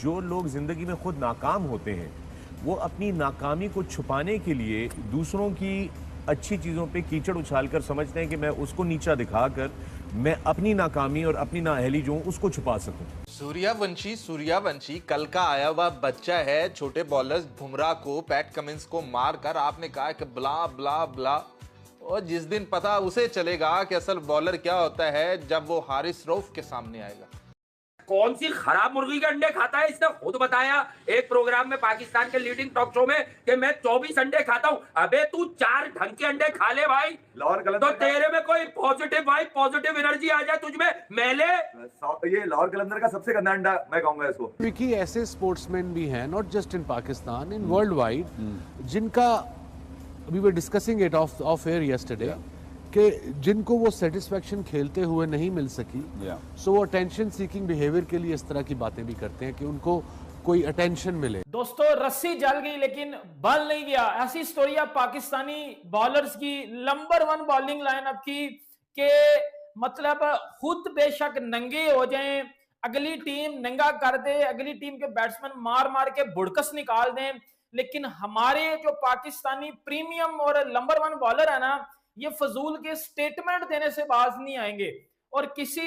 जो लोग जिंदगी में खुद नाकाम होते हैं वो अपनी नाकामी को छुपाने के लिए दूसरों की अच्छी चीजों पे कीचड़ उछालकर समझते हैं कि मैं उसको नीचा दिखाकर मैं अपनी नाकामी और अपनी नाअहली जो हूं उसको छुपा सकूं। सूर्यवंशी कल का आया हुआ बच्चा है। छोटे बॉलर्स बुमराह को, पैट कमिंस को मारकर आपने कहा कि ब्ला ब्ला ब्ला, और जिस दिन पता उसे चलेगा कि असल बॉलर क्या होता है जब वो हारिस रऊफ के सामने आएगा। कौन सी खराब मुर्गी के अंडे खाता है, इसने खुद बताया एक प्रोग्राम में पाकिस्तान के लीडिंग टॉक शो में कि मैं 24 अंडे खाता हूं। अबे तू 4 ढंग के अंडे खा ले भाई, तो तेरे में कोई पॉजिटिव एनर्जी आ जाए तुझ में। मेले ये लाहौर कलंदर का सबसे गंदा अंडा मैं कहूंगा इसको, क्योंकि ऐसे स्पोर्ट्समैन भी हैं, not just in Pakistan, in world wide, जिनका we were discussing it off air yesterday कि जिनको वो सेटिस्फेक्शन खेलते हुए नहीं मिल सकी, सो वो अटेंशन सीकिंग बिहेवियर के लिए इस तरह की बातें भी करते हैं कि उनको कोई अटेंशन मिले। दोस्तों, रस्सी जल गई लेकिन बल नहीं गया। ऐसी स्टोरी है पाकिस्तानी बॉलर्स की, नंबर 1 बॉलिंग लाइनअप की, के मतलब खुद बेशक नंगे हो जाएं, अगली टीम नंगा कर दे, अगली टीम के बैट्समैन मार मार के बुड़कस निकाल दें, लेकिन हमारे जो पाकिस्तानी प्रीमियम और नंबर 1 बॉलर है ना, ये फजूल के स्टेटमेंट देने से बाज नहीं आएंगे। और किसी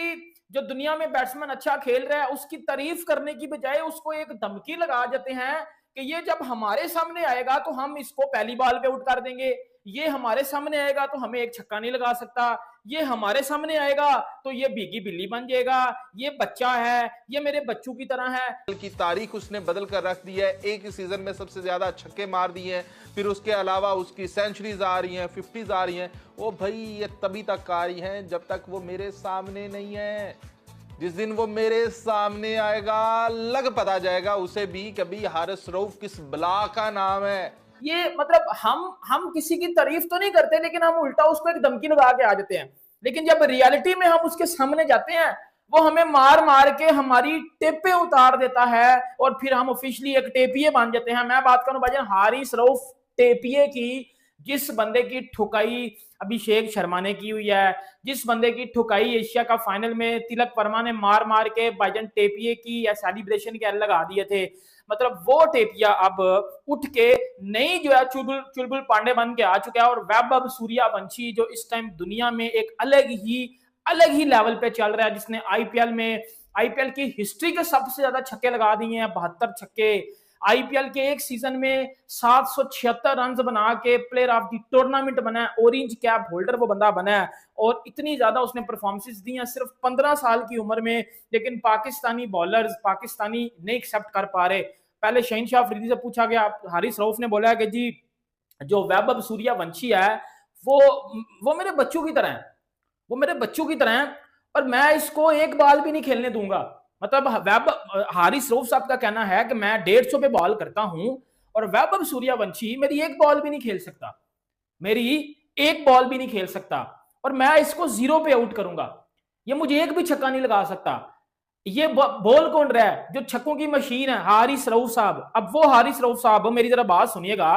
जो दुनिया में बैट्समैन अच्छा खेल रहा है उसकी तारीफ करने की बजाय उसको एक धमकी लगा देते हैं कि ये जब हमारे सामने आएगा तो हम इसको पहली बॉल पे आउट कर देंगे, ये हमारे सामने आएगा तो हमें एक छक्का नहीं लगा सकता, ये हमारे सामने आएगा तो ये भीगी बिल्ली बन जाएगा, ये बच्चा है, ये मेरे बच्चों की तरह है। की तारीख उसने बदल कर रख दी है। एक ही सीजन में सबसे ज्यादा छक्के मार दिए हैं, फिर उसके अलावा उसकी सेंचुरीज आ रही हैं, 50s आ रही हैं। वो भाई ये तभी तक आ रही हैं जब तक वो मेरे सामने नहीं है। जिस दिन वो मेरे सामने आएगा लग पता जाएगा उसे भी कभी हारिस रऊफ किस बला का नाम है। ये मतलब हम किसी की तारीफ तो नहीं करते, लेकिन हम उल्टा उसको एक धमकी लगा के आ जाते हैं। लेकिन जब रियलिटी में हम उसके सामने जाते हैं वो हमें मार मार के हमारी टेपे उतार देता है और फिर हम ऑफिशियली एक टेपिए बन जाते हैं। मैं बात करूं भाईजान हारिस रऊफ टेपिए की, जिस बंदे की ठुकाई अभिषेक शर्मा ने की हुई है, जिस बंदे की ठुकाई एशिया का फाइनल में तिलक वर्मा ने मार मार के भाईजान टेपिए की या सेलिब्रेशन के लगा दिए थे, मतलब वो टेपिया अब उठ के नई जो है चुलबुल पांडे बन के आ चुका है। और वैभव सूर्यवंशी जो इस टाइम दुनिया में एक अलग ही लेवल पे चल रहा है, जिसने आईपीएल की हिस्ट्री के सबसे ज्यादा छक्के लगा दिए हैं, 72 छक्के। आईपीएल के एक सीजन में 776 रन बना के प्लेयर ऑफ द टूर्नामेंट बना है, ऑरेंज कैप होल्डर वो बंदा बना है। और इतनी ज्यादा उसने परफॉर्मेंसेस दी हैं सिर्फ 15 साल की उम्र में, लेकिन पाकिस्तानी बॉलर्स पाकिस्तानी नहीं एक्सेप्ट कर पा रहे। पहले शहीनशाह अफरीदी से पूछा गया, हारिस रऊफ ने बोला कि जी जो वैभव सूर्यवंशी है वो मेरे बच्चों की तरह है, वो मेरे बच्चों की तरह है और मैं इसको एक बॉल भी नहीं खेलने दूंगा। मतलब हारिस रऊफ साहब का कहना है कि मैं 150 पे बॉल करता हूं और वैभव सूर्यवंशी मेरी एक बॉल भी नहीं खेल सकता, मेरी एक बॉल भी नहीं खेल सकता और मैं इसको 0 पे आउट करूंगा, ये मुझे एक भी छक्का नहीं लगा सकता। ये बोल कौन रहा है? जो छक्कों की मशीन है, हारिस रऊफ साहब। अब वो हारिस रऊफ साहब, मेरी जरा बात सुनिएगा,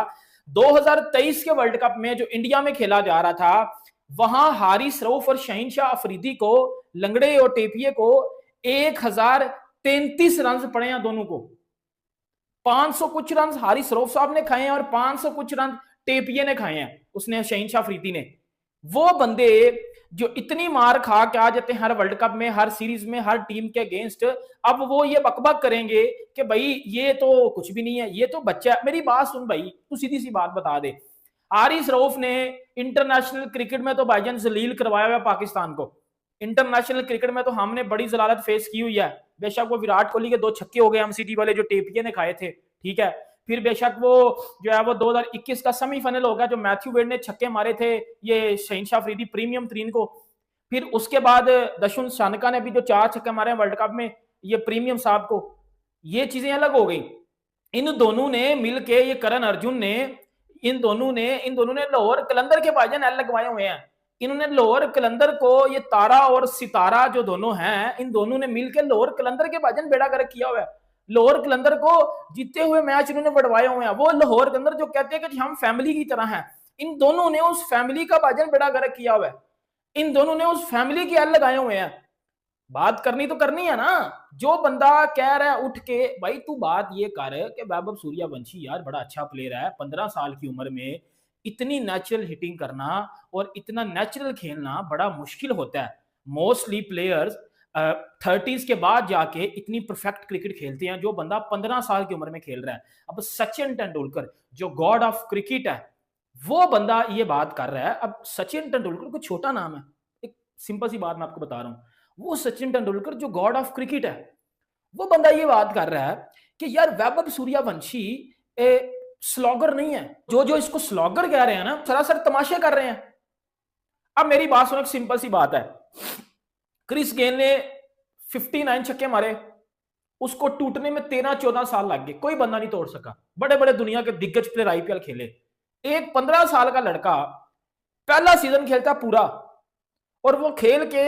2023 के वर्ल्ड कप में जो इंडिया में खेला जा रहा था, वहां हारिस रऊफ और शहीनशाह अफरीदी को, लंगड़े और टेपिए को 1033 रन पड़े हैं दोनों को। 500 कुछ रन हारिस रऊफ साहब ने खाए हैं और 500 कुछ रन टेपिए ने खाए हैं, उसने शहीनशाह अफरीदी ने। वो बंदे जो इतनी मार खा के आ जाते हैं हर वर्ल्ड कप में, हर सीरीज में, हर टीम के अगेंस्ट, अब वो ये बकबक करेंगे कि भाई ये तो कुछ भी नहीं है, ये तो बच्चा है। मेरी बात सुन भाई, तू सीधी सी बात बता दे, हारिस रऊफ ने इंटरनेशनल क्रिकेट में तो भाईजान जलील करवाया हुआ पाकिस्तान को। इंटरनेशनल क्रिकेट में तो हमने बड़ी जलालत फेस की हुई है। बेशक वो विराट कोहली के 2 छक्के हो गए एमसीटी वाले जो टेपिए ने खाए थे, ठीक है। फिर बेशक वो जो है वो 2021 का सेमीफाइनल हो गया जो मैथ्यू वेड ने छक्के मारे थे ये शहीनशाह अफरीदी प्रीमियम 3 को। फिर उसके बाद दशुन शानका ने भी जो 4 छक्के मारे वर्ल्ड कप में ये प्रीमियम साहब को। ये चीजें अलग हो गई। इन दोनों ने मिलके, ये करण अर्जुन ने, इन दोनों ने लाहौर कलंदर के भाईजान एल लगवाए हुए हैं। इन्होंने लाहौर कलंदर को, ये तारा और सितारा जो दोनों हैं, इन दोनों ने मिलकर लाहौर कलंदर के भाईजान बेड़ा गर्क किया हुआ है। लाहौर कलंदर को जीते हुए मैच इन्होंने बढ़वाए हुए हैं। वो लाहौर कलंदर जो कहते हैं कि हम फैमिली की तरह हैं, इन दोनों ने उस फैमिली का भाईजान बेड़ा गर्क किया हुआ है। इन दोनों ने उस फैमिली के एल लगाए हुए हैं। बात करनी तो करनी है ना। जो बंदा कह रहा है उठ के, भाई तू बात ये कर कि वैभव सूर्यवंशी यार बड़ा अच्छा प्लेयर है, 15 साल की उम्र में इतनी नेचुरल हिटिंग करना और इतना नेचुरल खेलना बड़ा मुश्किल होता है। मोस्टली प्लेयर्स 30s के बाद जाके इतनी परफेक्ट क्रिकेट खेलते हैं जो बंदा 15 साल की उम्र में खेल रहा है। अब सचिन तेंदुलकर जो गॉड ऑफ क्रिकेट है, वो बंदा ये बात कर रहा है। अब सचिन तेंदुलकर कोई छोटा नाम है, एक सिंपल सी बात मैं आपको बता रहा हूं। वो सचिन तेंदुलकर जो गॉड ऑफ क्रिकेट है, वो बंदा ये बात कर रहा है कि यार वैभव सूर्यवंशी स्लॉगर नहीं है। जो जो इसको स्लॉगर कह रहे हैं ना, सरासर तमाशे कर रहे हैं। अब मेरी बात सुनो, एक सिंपल सी बात है। क्रिस गेल ने 59 छक्के मारे, उसको टूटने में 13-14 साल लग गए, कोई बंदा नहीं तोड़ सका। बड़े बड़े दुनिया के दिग्गज प्लेयर आईपीएल खेले। एक 15 साल का लड़का पहला सीजन खेलता पूरा और वो खेल के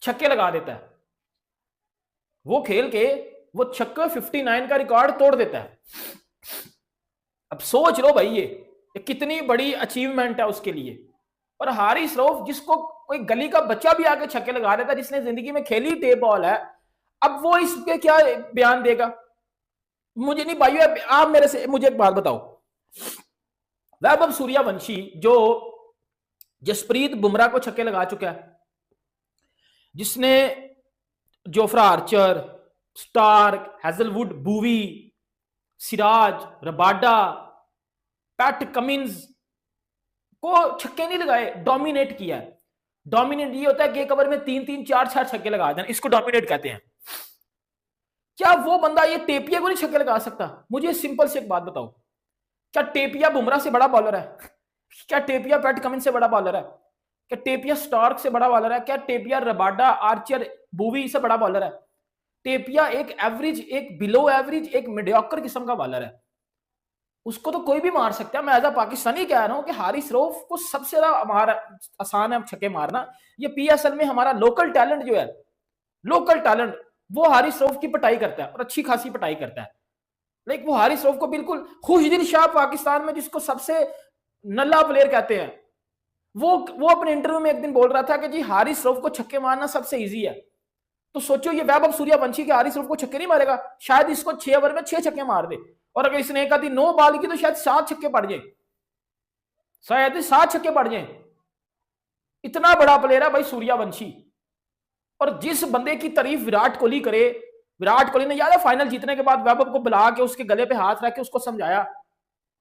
छक्के लगा देता है। वो खेल के वो छक्के 59 का रिकॉर्ड तोड़ देता है। अब सोच लो भाई ये कितनी बड़ी अचीवमेंट है उसके लिए। और हारिस रऊफ जिसको कोई गली का बच्चा भी आके छक्के लगा देता है, जिसने जिंदगी में खेली टेप बॉल है, अब वो इस पे क्या बयान देगा? मुझे नहीं भाई, आप मेरे से मुझे एक बात बताओ। वैभव सूर्यवंशी जो जसप्रीत बुमराह को छक्के लगा चुका है, जिसने जोफ्रा आर्चर, स्टार्क, हैजलवुड, बूवी, सिराज, रबाडा, पैट कमिंस को छक्के नहीं लगाए, डोमिनेट किया है। डोमिनेट ये होता है कि एक ओवर में 3-3, 4-4 छक्के लगा देना, इसको डोमिनेट कहते हैं। क्या वो बंदा ये टेपिया को नहीं छक्के लगा सकता? मुझे सिंपल से एक बात बताओ, क्या टेपिया बुमराह से बड़ा बॉलर है? क्या टेपिया पैट कमिंस से बड़ा बॉलर है? क्या टेपिया स्टार्क से बड़ा बॉलर है? क्या टेपिया रबाडा, आर्चर, बूवी से बड़ा बॉलर है? टेपिया एक एवरेज, एक बिलो एवरेज, एक मीडियोकर किस्म का बॉलर है। उसको तो कोई भी मार सकता है। मैं एज अ पाकिस्तानी कह रहा हूं कि हारिस रऊफ को सबसे ज्यादा आसान है छक्के मारना। ये पीएसएल में हमारा लोकल टैलेंट जो है, लोकल टैलेंट, वो हारिस रऊफ की पिटाई करता है और अच्छी खासी पिटाई करता है। लेकिन वो हारिस रऊफ को बिल्कुल खुशदिल शाह पाकिस्तान में जिसको सबसे नल्ला प्लेयर कहते हैं, वो अपने इंटरव्यू में एक दिन बोल रहा था कि जी हारिस रऊफ को छक्के मारना सबसे इजी है। तो सोचो ये वैभव सूर्यवंशी के हारिस रऊफ को छक्के नहीं मारेगा? शायद इसको 6 ओवर में 6 छक्के मार दे, और अगर इसने एक आधी 9 बॉल की तो शायद 7 छक्के पड़ जाए, शायद 7 छक्के पड़ जाए। इतना बड़ा प्लेयर है भाई सूर्यवंशी। और जिस बंदे की तारीफ विराट कोहली करे, विराट कोहली ने याद है फाइनल जीतने के बाद वैभव को बुला के उसके गले पे हाथ रख के उसको समझाया।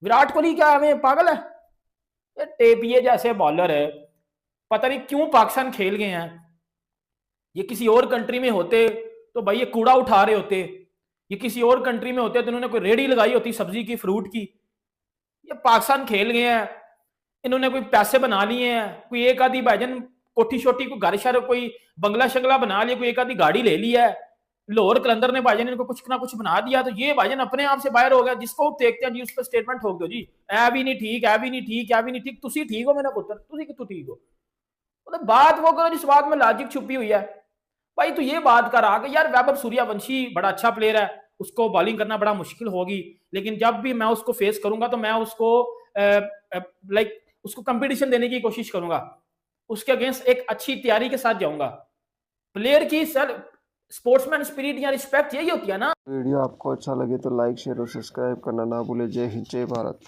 विराट कोहली क्या हमें पागल है? ये टेपिए जैसे बॉलर है, पता नहीं क्यों पाकिस्तान खेल गए हैं। ये किसी और कंट्री में होते तो भाई ये कूड़ा उठा रहे होते, ये किसी और कंट्री में होते तो इन्होंने कोई रेडी लगाई होती सब्जी की, फ्रूट की। ये पाकिस्तान खेल गए हैं, इन्होंने कोई पैसे बना लिए हैं, कोई एक आधी भाईजन कोठी छोटी को घर शहर कोई बंगला शंगला बना लिया, कोई एक आधी गाड़ी ले लिया है, लाहौर कलंदर ने भाईजन इनको कुछ ना कुछ बना दिया, तो ये भाईजन अपने आप से बाहर हो गया। जिसको देखते हैं जी उस पर स्टेटमेंट ठोक दो जी, ऐ भी नहीं ठीक, ऐ भी नहीं ठीक, ऐ भी नहीं ठीक। तुसी ठीक हो मेरा पुत्र, तुसी कितों ठीक हो? मतलब बात वो करो जिस बात में लॉजिक छुपी हुई है। भाई तो ये बात कर आगे यार वैभव सूर्यवंशी बड़ा अच्छा प्लेयर है, उसको बॉलिंग करना बड़ा मुश्किल होगी, लेकिन जब भी मैं उसको फेस करूंगा तो मैं उसको उसको कंपटीशन देने की कोशिश करूंगा, उसके अगेंस्ट एक अच्छी तैयारी के साथ जाऊंगा। प्लेयर की सर स्पोर्ट्समैन स्पिरिट या रिस्पेक्ट यही होती है ना। वीडियो आपको अच्छा लगे तो लाइक, शेयर और सब्सक्राइब करना ना भूले। जय हिंद, जय भारत।